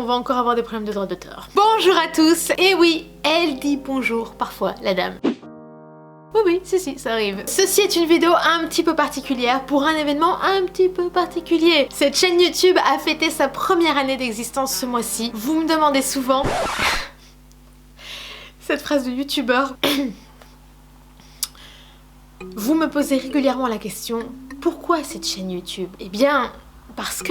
on va encore avoir des problèmes de droits d'auteur. Bonjour à tous. Et oui, elle dit bonjour parfois, la dame. Oui, si, ça arrive. Ceci est une vidéo un petit peu particulière pour un événement un petit peu particulier. Cette chaîne YouTube a fêté sa première année d'existence ce mois-ci. Vous me demandez souvent... cette phrase de youtubeur. Vous me posez régulièrement la question, pourquoi cette chaîne YouTube? Eh bien... Parce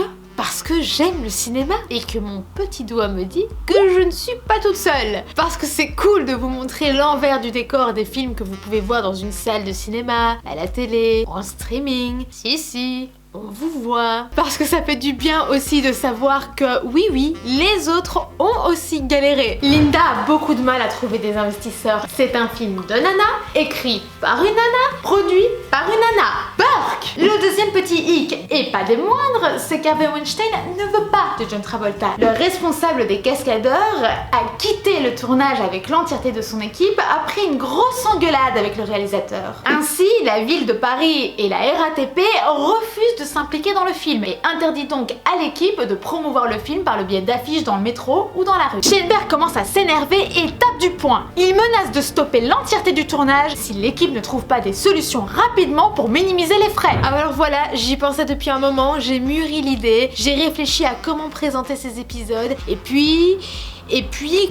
que j'aime le cinéma et que mon petit doigt me dit que je ne suis pas toute seule. Parce que c'est cool de vous montrer l'envers du décor des films que vous pouvez voir dans une salle de cinéma, à la télé, en streaming. Si, on vous voit. Parce que ça fait du bien aussi de savoir que oui, les autres ont aussi galéré. Linda a beaucoup de mal à trouver des investisseurs. C'est un film de nana, écrit par une nana, produit par une nana. Burke! Le deuxième petit hic, et pas des moindres, c'est qu'Harvey Weinstein ne veut pas de John Travolta. Le responsable des cascadeurs a quitté le tournage avec l'entièreté de son équipe après une grosse engueulade avec le réalisateur. Ainsi, la ville de Paris et la RATP refusent de s'impliquer dans le film et interdit donc à l'équipe de promouvoir le film par le biais d'affiches dans le métro ou dans la rue. Scheinberg commence à s'énerver et tape du poing. Il menace de stopper l'entièreté du tournage si l'équipe ne trouve pas des solutions rapidement pour minimiser les frais. Alors voilà, j'y pensais depuis un moment, j'ai mûri l'idée, j'ai réfléchi à comment présenter ces épisodes et puis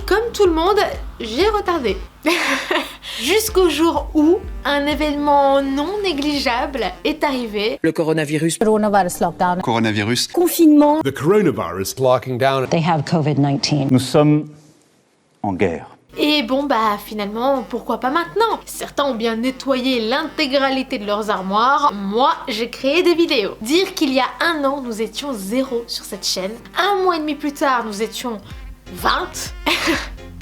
comme tout le monde, j'ai retardé. Jusqu'au jour où un événement non négligeable est arrivé. Le coronavirus. Coronavirus lockdown. Coronavirus. Confinement. The coronavirus locking down. They have COVID-19. Nous sommes en guerre. Et bon bah finalement, pourquoi pas maintenant? Certains ont bien nettoyé l'intégralité de leurs armoires, moi j'ai créé des vidéos. Dire qu'il y a un an nous étions 0 sur cette chaîne, un mois et demi plus tard nous étions 20,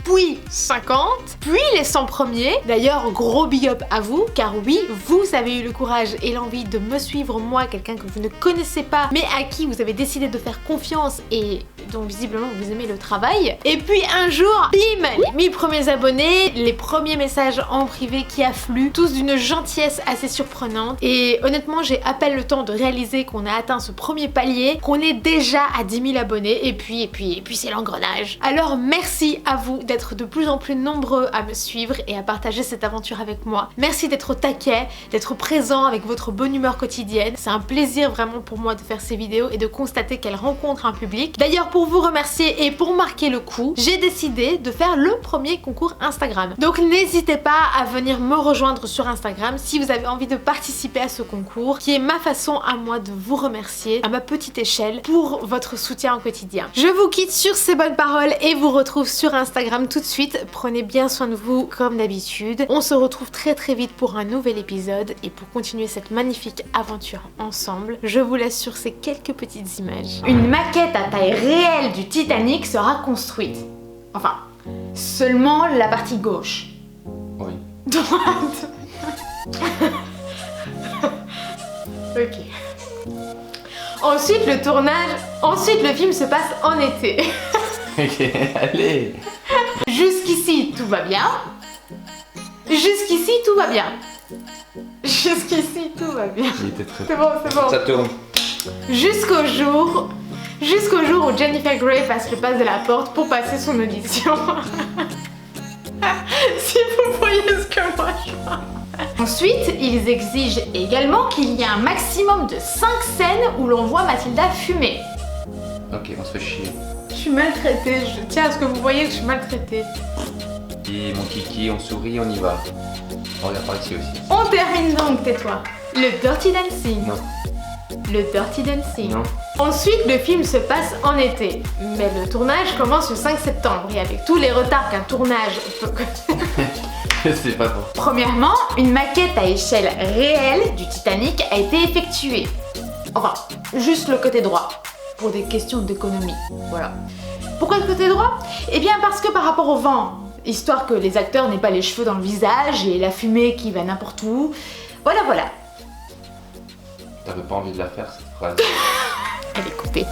puis 50, puis les 100 premiers. D'ailleurs, gros big up à vous, car oui, vous avez eu le courage et l'envie de me suivre, moi, quelqu'un que vous ne connaissez pas, mais à qui vous avez décidé de faire confiance et dont visiblement vous aimez le travail. Et puis un jour, bim, les 1000 premiers abonnés, les premiers messages en privé qui affluent, tous d'une gentillesse assez surprenante. Et honnêtement, j'ai à peine le temps de réaliser qu'on a atteint ce premier palier, qu'on est déjà à 10 000 abonnés, et puis c'est l'engrenage. Alors merci à vous d'être de plus en plus nombreux à me suivre et à partager cette aventure avec moi. Merci d'être au taquet, d'être présent avec votre bonne humeur quotidienne. C'est un plaisir vraiment pour moi de faire ces vidéos et de constater qu'elles rencontrent un public. D'ailleurs, pour vous remercier et pour marquer le coup, j'ai décidé de faire le premier concours Instagram. Donc n'hésitez pas à venir me rejoindre sur Instagram si vous avez envie de participer à ce concours, qui est ma façon à moi de vous remercier à ma petite échelle pour votre soutien au quotidien. Je vous quitte sur ces bonnes paroles et vous retrouve sur Instagram tout de suite. Prenez bien soin de vous comme d'habitude. On se retrouve très vite pour un nouvel épisode et pour continuer cette magnifique aventure ensemble. Je vous laisse sur ces quelques petites images. Une maquette à taille réelle du Titanic sera construite. Enfin, seulement la partie gauche. Oui. Droite. Ok. Ensuite, le film se passe en été. Ok, allez. Jusqu'ici, tout va bien. Jusqu'ici, tout va bien. Jusqu'ici, tout va bien. Il était très... C'est bon. Ça tourne. Jusqu'au jour où Jennifer Grey passe le pas de la porte pour passer son audition. Si vous voyez ce que moi je vois. Ensuite, ils exigent également qu'il y ait un maximum de 5 scènes où l'on voit Mathilda fumer. Ok, on se fait chier. Je suis maltraitée, je tiens à ce que vous voyez que je suis maltraitée. Et mon kiki, on sourit, on y va. On regarde par ici aussi. On termine donc, tais-toi. Le Dirty Dancing. Non. Le Dirty Dancing. Non. Ensuite, le film se passe en été, mais le tournage commence le 5 septembre et avec tous les retards qu'un tournage peut... C'est pas bon. Premièrement, une maquette à échelle réelle du Titanic a été effectuée. Enfin, juste le côté droit, pour des questions d'économie, voilà. Pourquoi le côté droit? Eh bien parce que par rapport au vent, histoire que les acteurs n'aient pas les cheveux dans le visage et la fumée qui va n'importe où, voilà. T'avais pas envie de la faire cette phrase? Allez, coupez.